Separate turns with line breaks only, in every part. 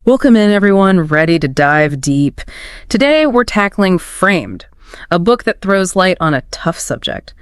Welcome in, everyone, ready to dive deep. Today, we're tackling Framed, a book that throws light on a tough subject,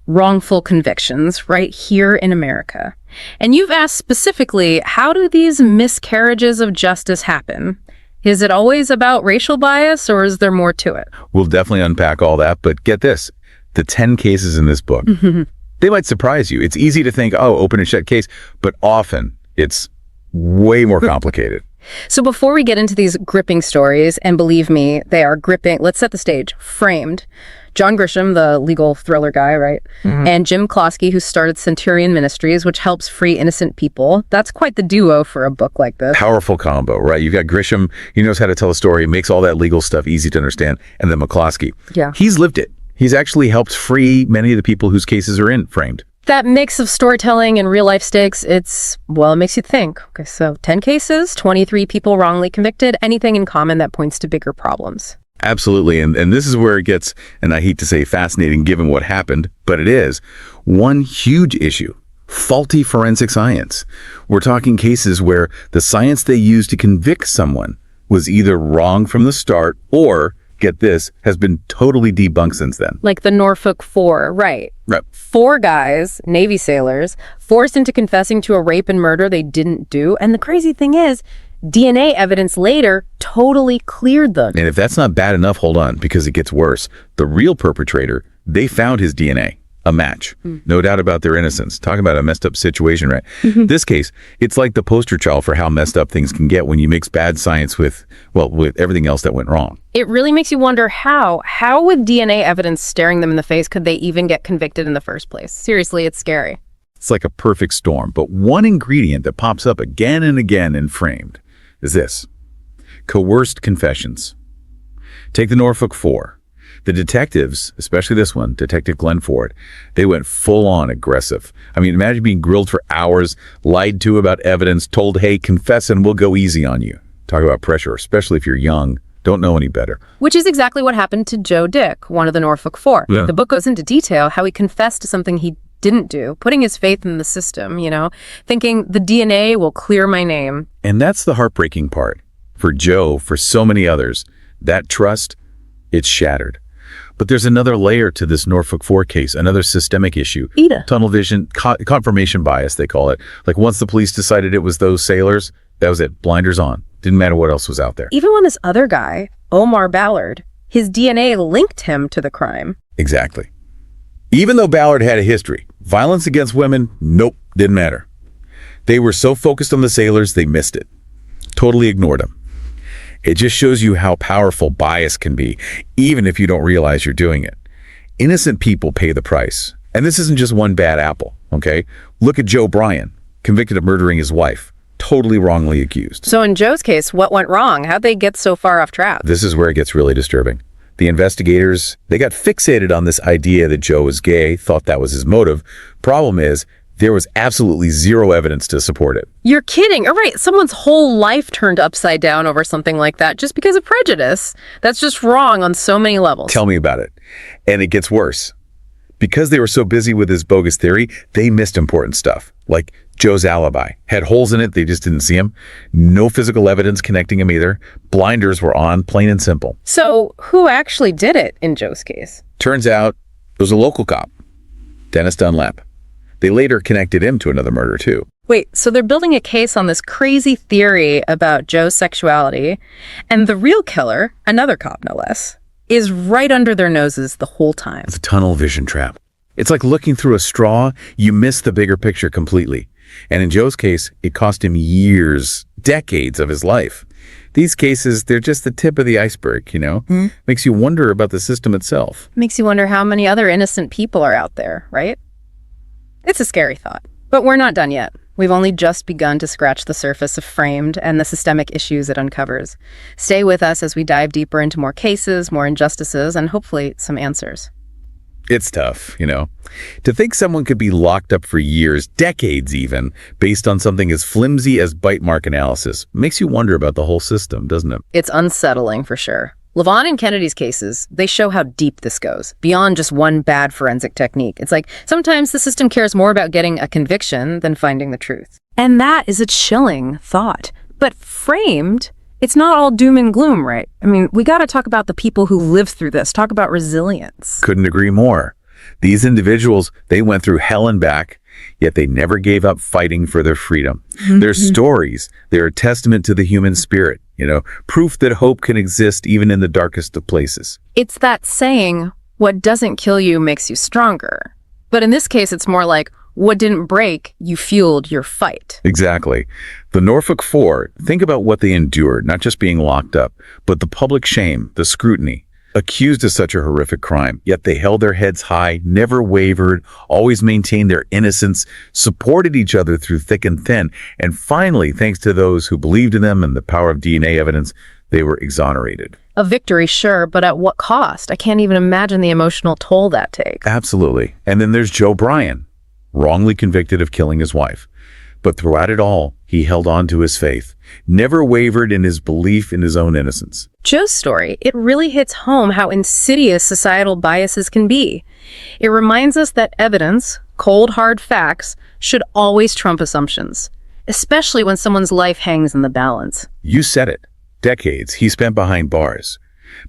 wrongful convictions, right here in America. And you've asked specifically, how do these miscarriages of justice happen? Is it always about racial bias, or is there more to it?
We'll definitely unpack all that, but get this, the 10 cases in this book, they might surprise you. It's easy to think, oh, open and shut case, but often it's way more complicated.
So before we get into these gripping stories, and believe me, they are gripping, let's set the stage. Framed. John Grisham, the legal thriller guy, right? And Jim Kloski, who started Centurion Ministries, which helps free innocent people. That's quite the duo for a book like this.
Powerful combo, right? You've got Grisham, he knows how to tell a story, makes all that legal stuff easy to understand, and then McCloskey.
Yeah.
He's lived it. He's actually helped free many of the people whose cases are in Framed.
That mix of storytelling and real-life stakes, it makes you think. Okay, so 10 cases, 23 people wrongly convicted, anything in common that points to bigger problems.
Absolutely, and this is where it gets, and I hate to say fascinating given what happened, but it is, one huge issue, faulty forensic science. We're talking cases where the science they used to convict someone was either wrong from the start or, get this, has been totally debunked since then.
Like the Norfolk Four, right?
Right.
4 guys, Navy sailors, forced into confessing to a rape and murder they didn't do. And the crazy thing is, DNA evidence later totally cleared them.
And if that's not bad enough, hold on, because it gets worse. The real perpetrator, they found his DNA. A match. No doubt about their innocence. Talking about a messed up situation, right? This case, it's like the poster child for how messed up things can get when you mix bad science with everything else that went wrong.
It really makes you wonder how with DNA evidence staring them in the face could they even get convicted in the first place? Seriously, it's scary.
It's like a perfect storm. But one ingredient that pops up again and again in Framed is this: coerced confessions. Take the Norfolk Four. The detectives, especially this one, Detective Glenn Ford, they went full-on aggressive. I mean, imagine being grilled for hours, lied to about evidence, told, hey, confess and we'll go easy on you. Talk about pressure, especially if you're young, don't know any better.
Which is exactly what happened to Joe Dick, one of the Norfolk Four.
Yeah.
The book goes into detail how he confessed to something he didn't do, putting his faith in the system, thinking the DNA will clear my name.
And that's the heartbreaking part. For Joe, for so many others, that trust, it's shattered. But there's another layer to this Norfolk 4 case, another systemic issue. Tunnel vision, confirmation bias, they call it. Like once the police decided it was those sailors, that was it, blinders on. Didn't matter what else was out there.
Even when this other guy, Omar Ballard, his DNA linked him to the crime.
Exactly. Even though Ballard had a history, violence against women, nope, didn't matter. They were so focused on the sailors, they missed it. Totally ignored them. It just shows you how powerful bias can be, even if you don't realize you're doing it. Innocent people pay the price. And this isn't just one bad apple, okay? Look at Joe Bryan, convicted of murdering his wife, totally wrongly accused.
So in Joe's case, what went wrong? How'd they get so far off track?
This is where it gets really disturbing. The investigators, they got fixated on this idea that Joe was gay, thought that was his motive. Problem is, there was absolutely zero evidence to support it.
You're kidding. All right, someone's whole life turned upside down over something like that just because of prejudice. That's just wrong on so many levels.
Tell me about it. And it gets worse. Because they were so busy with his bogus theory, they missed important stuff. Like Joe's alibi. Had holes in it, they just didn't see him. No physical evidence connecting him either. Blinders were on, plain and simple.
So who actually did it in Joe's case?
Turns out it was a local cop, Dennis Dunlap. They later connected him to another murder, too.
Wait, so they're building a case on this crazy theory about Joe's sexuality, and the real killer, another cop no less, is right under their noses the whole time.
It's a tunnel vision trap. It's like looking through a straw, you miss the bigger picture completely. And in Joe's case, it cost him years, decades of his life. These cases, they're just the tip of the iceberg, Makes you wonder about the system itself.
Makes you wonder how many other innocent people are out there, right? It's a scary thought, but we're not done yet. We've only just begun to scratch the surface of Framed and the systemic issues it uncovers. Stay with us as we dive deeper into more cases, more injustices, and hopefully some answers.
It's tough, To think someone could be locked up for years, decades even, based on something as flimsy as bite mark analysis makes you wonder about the whole system, doesn't it?
It's unsettling for sure. LaVaughn and Kennedy's cases, they show how deep this goes, beyond just one bad forensic technique. It's like sometimes the system cares more about getting a conviction than finding the truth. And that is a chilling thought. But framed, it's not all doom and gloom, right? I mean, we got to talk about the people who lived through this, talk about resilience.
Couldn't agree more. These individuals, they went through hell and back, yet they never gave up fighting for their freedom. Their stories, they're a testament to the human spirit, proof that hope can exist even in the darkest of places.
It's that saying, what doesn't kill you makes you stronger. But in this case, it's more like, what didn't break, you fueled your fight.
Exactly. The Norfolk Four, think about what they endured, not just being locked up, but the public shame, the scrutiny. Accused of such a horrific crime, yet they held their heads high, never wavered, always maintained their innocence, supported each other through thick and thin, and finally, thanks to those who believed in them and the power of DNA evidence, they were exonerated.
A victory, sure, but at what cost? I can't even imagine the emotional toll that takes.
Absolutely. And then there's Joe Bryan, wrongly convicted of killing his wife. But throughout it all, he held on to his faith, never wavered in his belief in his own innocence.
Joe's story, it really hits home how insidious societal biases can be. It reminds us that evidence, cold, hard facts, should always trump assumptions, especially when someone's life hangs in the balance.
You said it. Decades he spent behind bars.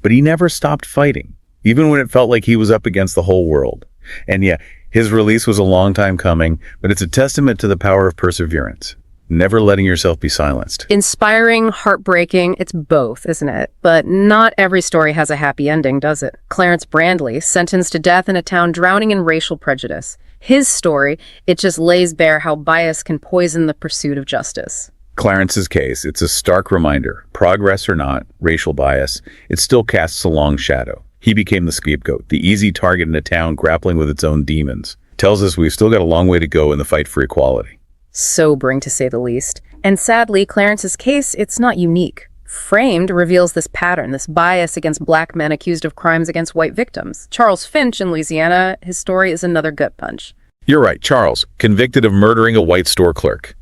But he never stopped fighting, even when it felt like he was up against the whole world. And yeah, his release was a long time coming, but it's a testament to the power of perseverance. Never letting yourself be silenced.
Inspiring, heartbreaking, it's both, isn't it? But not every story has a happy ending, does it? Clarence Brandley, sentenced to death in a town drowning in racial prejudice. His story, it just lays bare how bias can poison the pursuit of justice.
Clarence's case, it's a stark reminder. Progress or not, racial bias, it still casts a long shadow. He became the scapegoat, the easy target in a town grappling with its own demons. Tells us we've still got a long way to go in the fight for equality.
Sobering, to say the least. And sadly, Clarence's case, it's not unique. Framed reveals this pattern, this bias against black men accused of crimes against white victims. Charles Finch in Louisiana, his story is another gut punch.
You're right, Charles, convicted of murdering a white store clerk.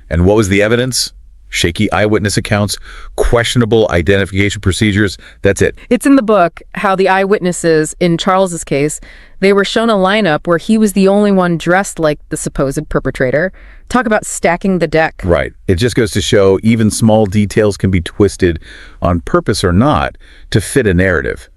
And what was the evidence? Shaky eyewitness accounts, questionable identification procedures, that's it.
It's in the book how the eyewitnesses in Charles's case, they were shown a lineup where he was the only one dressed like the supposed perpetrator. Talk about stacking the deck.
Right. It just goes to show even small details can be twisted, on purpose or not, to fit a narrative.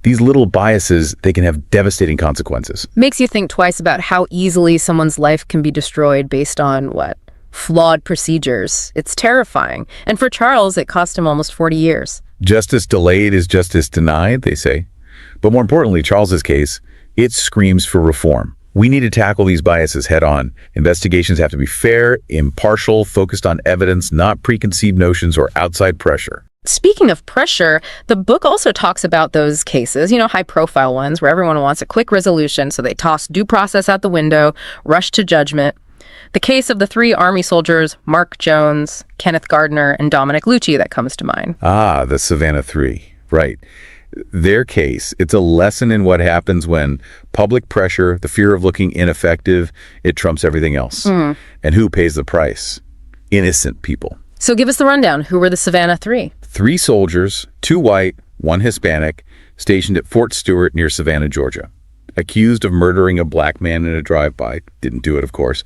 These little biases, they can have devastating consequences.
Makes you think twice about how easily someone's life can be destroyed based on what? Flawed procedures. It's terrifying. And for Charles, it cost him almost 40 years.
Justice delayed is justice denied, they say. But more importantly, Charles's case, it screams for reform. We need to tackle these biases head on. Investigations have to be fair, impartial, focused on evidence, not preconceived notions or outside pressure.
Speaking of pressure, the book also talks about those cases, high-profile ones where everyone wants a quick resolution, so they toss due process out the window, rush to judgment. The case of the 3 Army soldiers, Mark Jones, Kenneth Gardner, and Dominic Lucci, that comes to mind.
Ah, the Savannah 3. Right. Their case, it's a lesson in what happens when public pressure, the fear of looking ineffective, it trumps everything else. And who pays the price? Innocent people.
So give us the rundown. Who were the Savannah 3?
3 soldiers, 2 white, 1 Hispanic, stationed at Fort Stewart near Savannah, Georgia. Accused of murdering a black man in a drive-by. Didn't do it, of course.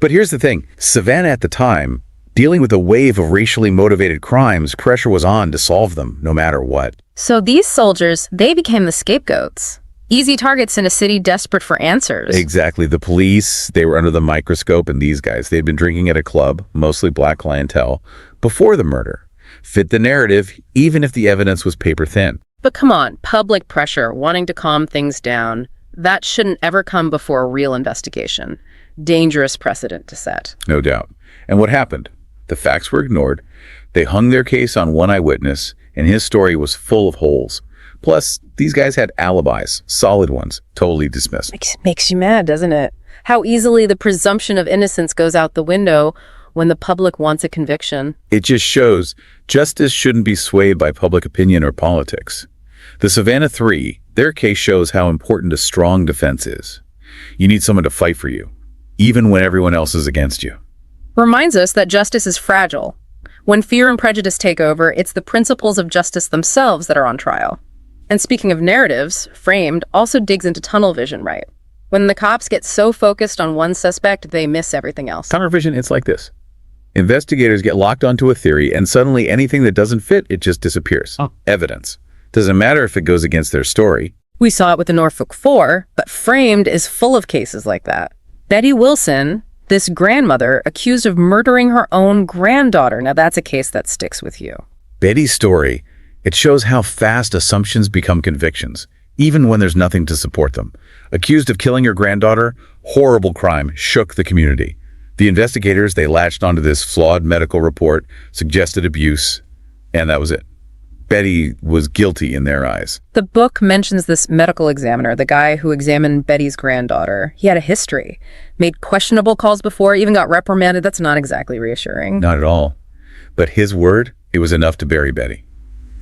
But here's the thing. Savannah at the time, dealing with a wave of racially motivated crimes, pressure was on to solve them, no matter what.
So these soldiers, they became the scapegoats. Easy targets in a city desperate for answers.
Exactly. The police, they were under the microscope, and these guys, they'd been drinking at a club, mostly black clientele, before the murder. Fit the narrative, even if the evidence was paper thin.
But come on, public pressure, wanting to calm things down, that shouldn't ever come before a real investigation. Dangerous precedent to set.
No doubt. And what happened? The facts were ignored. They hung their case on one eyewitness, and his story was full of holes. Plus, these guys had alibis, solid ones, totally dismissed.
Makes you mad, doesn't it? How easily the presumption of innocence goes out the window when the public wants a conviction.
It just shows justice shouldn't be swayed by public opinion or politics. The Savannah 3, their case shows how important a strong defense is. You need someone to fight for you, even when everyone else is against you.
Reminds us that justice is fragile. When fear and prejudice take over, it's the principles of justice themselves that are on trial. And speaking of narratives, Framed also digs into tunnel vision, right? When the cops get so focused on one suspect, they miss everything else.
Tunnel vision, it's like this. Investigators get locked onto a theory, and suddenly anything that doesn't fit, it just disappears. Evidence. Doesn't matter if it goes against their story.
We saw it with the Norfolk Four, but Framed is full of cases like that. Betty Wilson, this grandmother, accused of murdering her own granddaughter. Now that's a case that sticks with you.
Betty's story, it shows how fast assumptions become convictions, even when there's nothing to support them. Accused of killing her granddaughter, horrible crime, shook the community. The investigators, they latched onto this flawed medical report, suggested abuse, and that was it. Betty was guilty in their eyes.
The book mentions this medical examiner, the guy who examined Betty's granddaughter. He had a history, made questionable calls before, even got reprimanded. That's not exactly reassuring.
Not at all. But his word, it was enough to bury Betty.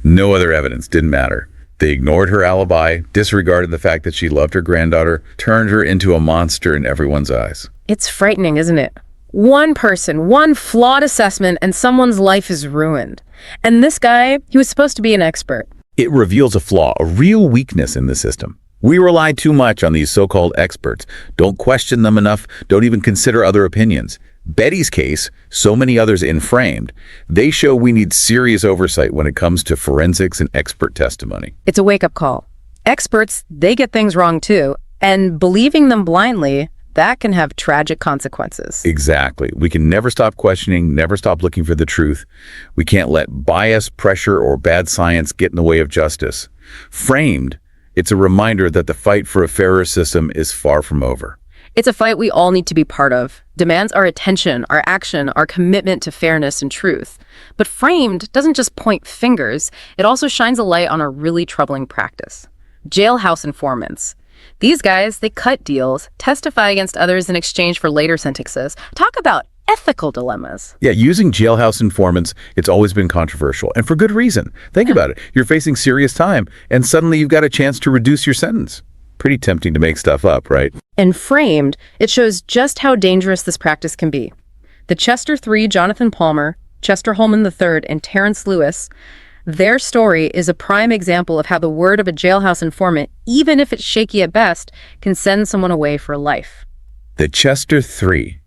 No other evidence, didn't matter. They ignored her alibi, disregarded the fact that she loved her granddaughter, turned her into a monster in everyone's eyes.
It's frightening, isn't it? One person, one flawed assessment, and someone's life is ruined. And this guy, he was supposed to be an expert.
It reveals a flaw, a real weakness in the system. We rely too much on these so-called experts. Don't question them enough. Don't even consider other opinions. Betty's case, so many others in Framed, they show we need serious oversight when it comes to forensics and expert testimony.
It's a wake-up call. Experts, they get things wrong too, and believing them blindly, that can have tragic consequences.
Exactly. We can never stop questioning, never stop looking for the truth. We can't let bias, pressure, or bad science get in the way of justice. Framed, it's a reminder that the fight for a fairer system is far from over.
It's a fight we all need to be part of. Demands our attention, our action, our commitment to fairness and truth. But Framed doesn't just point fingers, it also shines a light on a really troubling practice. Jailhouse informants. These guys, they cut deals, testify against others in exchange for later sentences. Talk about ethical dilemmas.
Yeah, using jailhouse informants, it's always been controversial, and for good reason. Think about it. You're facing serious time, and suddenly you've got a chance to reduce your sentence. Pretty tempting to make stuff up, right?
And Framed, it shows just how dangerous this practice can be. The Chester III, Jonathan Palmer, Chester Holman III, and Terrence Lewis, their story is a prime example of how the word of a jailhouse informant, even if it's shaky at best, can send someone away for life.
The Chester III,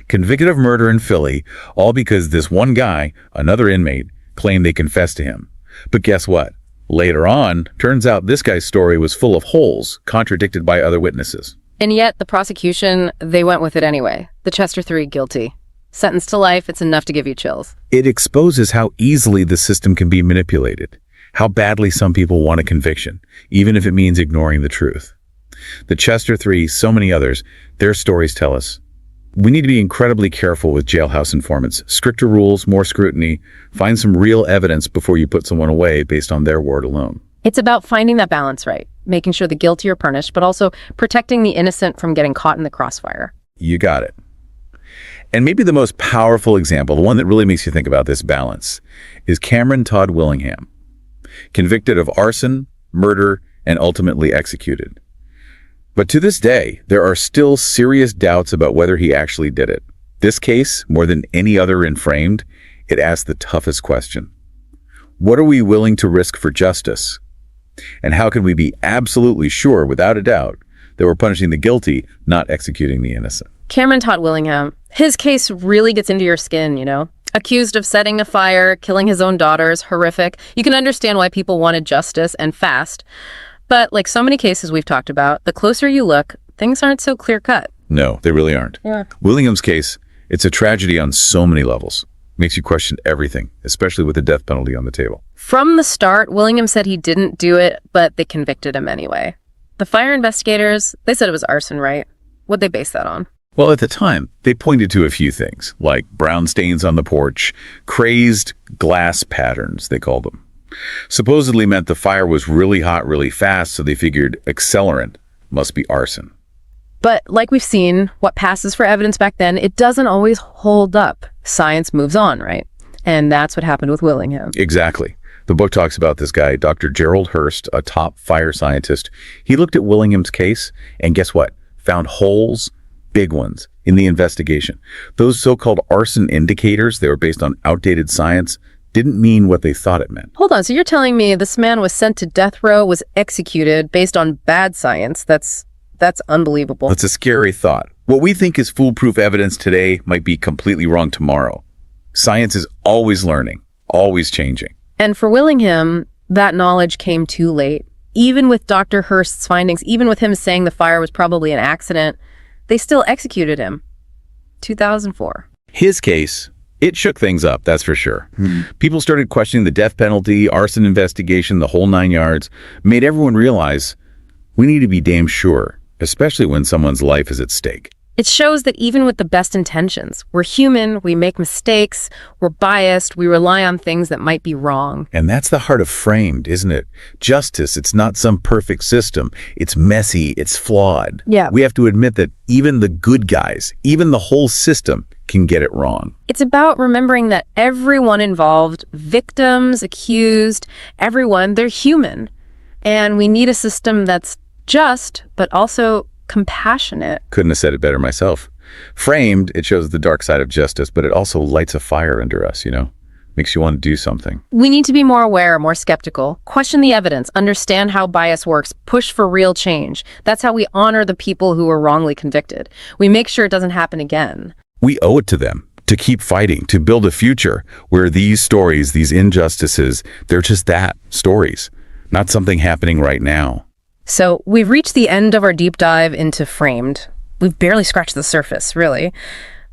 convicted of murder in Philly, all because this one guy, another inmate, claimed they confessed to him. But guess what? Later on, turns out this guy's story was full of holes, contradicted by other witnesses.
And yet, the prosecution, they went with it anyway. The Chester III guilty. Sentenced to life, it's enough to give you chills.
It exposes how easily the system can be manipulated, how badly some people want a conviction, even if it means ignoring the truth. The Chester III, so many others, their stories tell us. We need to be incredibly careful with jailhouse informants. Stricter rules, more scrutiny. Find some real evidence before you put someone away based on their word alone.
It's about finding that balance right, making sure the guilty are punished, but also protecting the innocent from getting caught in the crossfire.
You got it. And maybe the most powerful example, the one that really makes you think about this balance, is Cameron Todd Willingham, convicted of arson, murder, and ultimately executed. But to this day, there are still serious doubts about whether he actually did it. This case, more than any other in Framed, it asks the toughest question. What are we willing to risk for justice? And how can we be absolutely sure, without a doubt, that we're punishing the guilty, not executing the innocent?
Cameron Todd Willingham, his case really gets into your skin, you know? Accused of setting a fire, killing his own daughters, horrific. You can understand why people wanted justice and fast. But like so many cases we've talked about, the closer you look, things aren't so clear-cut.
No, they really aren't.
Yeah.
Willingham's case, it's a tragedy on so many levels. Makes you question everything, especially with the death penalty on the table.
From the start, Willingham said he didn't do it, but they convicted him anyway. The fire investigators, they said it was arson, right? What'd they base that on?
Well, at the time, they pointed to a few things, like brown stains on the porch, crazed glass patterns, they called them. Supposedly meant the fire was really hot really fast, so they figured accelerant must be arson.
But like we've seen, what passes for evidence back then, it doesn't always hold up. Science moves on, right? And that's what happened with Willingham.
Exactly. The book talks about this guy, Dr. Gerald Hurst, a top fire scientist. He looked at Willingham's case, and guess what? Found holes big ones in the investigation. Those so-called arson indicators, they were based on outdated science, didn't mean what they thought it meant.
Hold on, so you're telling me this man was sent to death row, was executed based on bad science? That's unbelievable.
That's a scary thought. What we think is foolproof evidence today might be completely wrong tomorrow. Science is always learning, always changing.
And for Willingham, that knowledge came too late. Even with Dr. Hurst's findings, even with him saying the fire was probably an accident, they still executed him. 2004.
His case, it shook things up, that's for sure. People started questioning the death penalty, arson investigation, the whole 9 yards, made everyone realize we need to be damn sure, especially when someone's life is at stake.
It shows that even with the best intentions, we're human, we make mistakes, we're biased, we rely on things that might be wrong.
And that's the heart of Framed, isn't it? Justice, it's not some perfect system. It's messy, it's flawed.
Yeah.
We have to admit that even the good guys, even the whole system, can get it wrong.
It's about remembering that everyone involved, victims, accused, everyone, they're human. And we need a system that's just, but also compassionate.
Couldn't have said it better myself. Framed, it shows the dark side of justice, but it also lights a fire under us, Makes you want to do something.
We need to be more aware, more skeptical, question the evidence, understand how bias works, push for real change. That's how we honor the people who were wrongly convicted. We make sure it doesn't happen again.
We owe it to them to keep fighting, to build a future where these stories, these injustices, they're just that, stories, not something happening right now.
So we've reached the end of our deep dive into Framed. We've barely scratched the surface, really.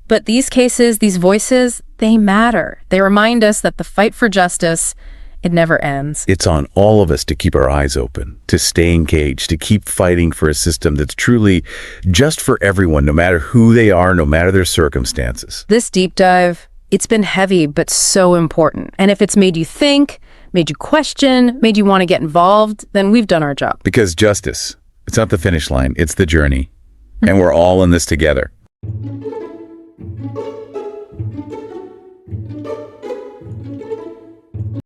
But these cases, these voices, they matter. They remind us that the fight for justice, it never ends.
It's on all of us to keep our eyes open, to stay engaged, to keep fighting for a system that's truly just for everyone, no matter who they are, no matter their circumstances.
This deep dive, it's been heavy, but so important. And if it's made you think, made you question, made you want to get involved, then we've done our job.
Because justice, it's not the finish line, it's the journey. And we're all in this together.